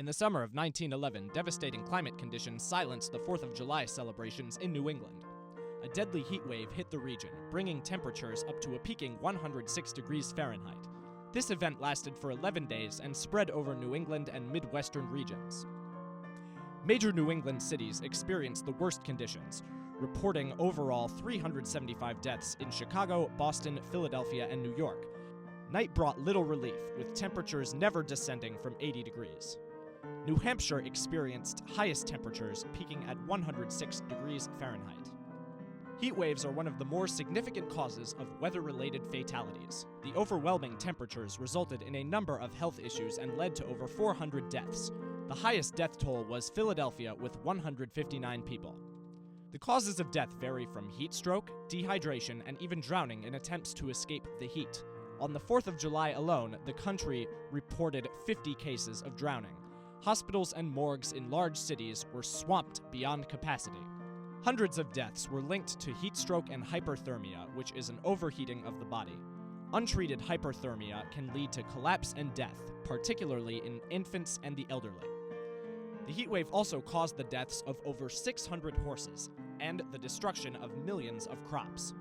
In the summer of 1911, devastating climate conditions silenced the 4th of July celebrations in New England. A deadly heat wave hit the region, bringing temperatures up to a peaking 106 degrees Fahrenheit. This event lasted for 11 days and spread over New England and Midwestern regions. Major New England cities experienced the worst conditions, reporting overall 375 deaths in Chicago, Boston, Philadelphia, and New York. Night brought little relief, with temperatures never descending from 80 degrees. New Hampshire experienced highest temperatures, peaking at 106 degrees Fahrenheit. Heat waves are one of the more significant causes of weather-related fatalities. The overwhelming temperatures resulted in a number of health issues and led to over 400 deaths. The highest death toll was Philadelphia, with 159 people. The causes of death vary from heat stroke, dehydration, and even drowning in attempts to escape the heat. On the 4th of July alone, the country reported 50 cases of drowning. Hospitals and morgues in large cities were swamped beyond capacity. Hundreds of deaths were linked to heat stroke and hyperthermia, which is an overheating of the body. Untreated hyperthermia can lead to collapse and death, particularly in infants and the elderly. The heat wave also caused the deaths of over 600 horses and the destruction of millions of crops.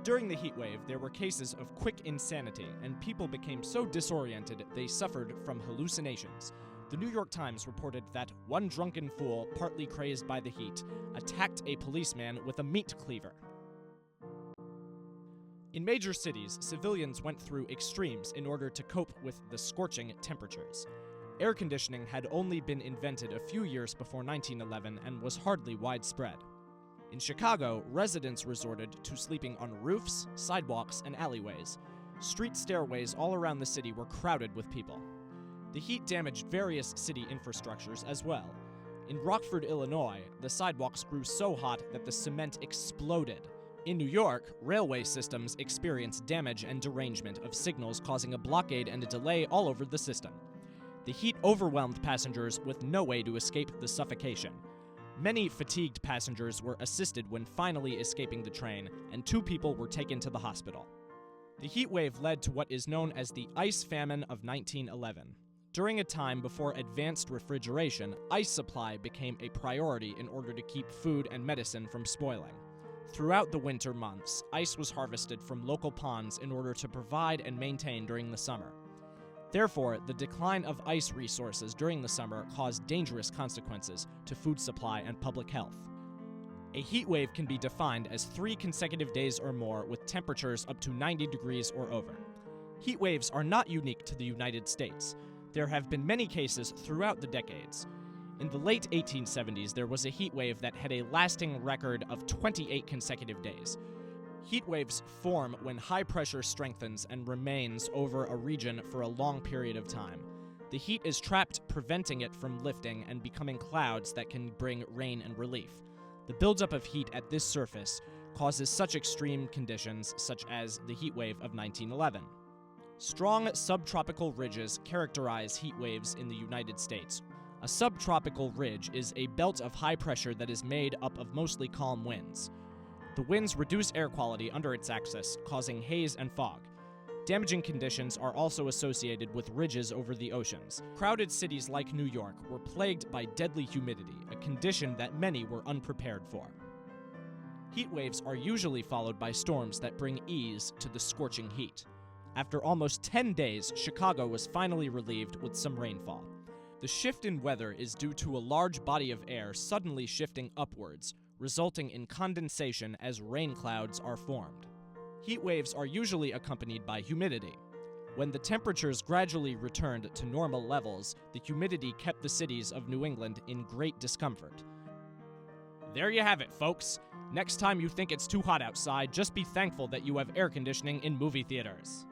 During the heat wave, there were cases of quick insanity, and people became so disoriented they suffered from hallucinations. The New York Times reported that one drunken fool, partly crazed by the heat, attacked a policeman with a meat cleaver. In major cities, civilians went through extremes in order to cope with the scorching temperatures. Air conditioning had only been invented a few years before 1911 and was hardly widespread. In Chicago, residents resorted to sleeping on roofs, sidewalks, and alleyways. Street stairways all around the city were crowded with people. The heat damaged various city infrastructures as well. In Rockford, Illinois, the sidewalks grew so hot that the cement exploded. In New York, railway systems experienced damage and derangement of signals, causing a blockade and a delay all over the system. The heat overwhelmed passengers with no way to escape the suffocation. Many fatigued passengers were assisted when finally escaping the train, and 2 people were taken to the hospital. The heat wave led to what is known as the ice famine of 1911. During a time before advanced refrigeration, ice supply became a priority in order to keep food and medicine from spoiling. Throughout the winter months, ice was harvested from local ponds in order to provide and maintain during the summer. Therefore, the decline of ice resources during the summer caused dangerous consequences to food supply and public health. A heat wave can be defined as 3 consecutive days or more with temperatures up to 90 degrees or over. Heat waves are not unique to the United States. There have been many cases throughout the decades. In the late 1870s, there was a heat wave that had a lasting record of 28 consecutive days. Heat waves form when high pressure strengthens and remains over a region for a long period of time. The heat is trapped, preventing it from lifting and becoming clouds that can bring rain and relief. The buildup of heat at this surface causes such extreme conditions, such as the heat wave of 1911. Strong subtropical ridges characterize heat waves in the United States. A subtropical ridge is a belt of high pressure that is made up of mostly calm winds. The winds reduce air quality under its axis, causing haze and fog. Damaging conditions are also associated with ridges over the oceans. Crowded cities like New York were plagued by deadly humidity, a condition that many were unprepared for. Heat waves are usually followed by storms that bring ease to the scorching heat. After almost 10 days, Chicago was finally relieved with some rainfall. The shift in weather is due to a large body of air suddenly shifting upwards, resulting in condensation as rain clouds are formed. Heat waves are usually accompanied by humidity. When the temperatures gradually returned to normal levels, the humidity kept the cities of New England in great discomfort. There you have it, folks. Next time you think it's too hot outside, just be thankful that you have air conditioning in movie theaters.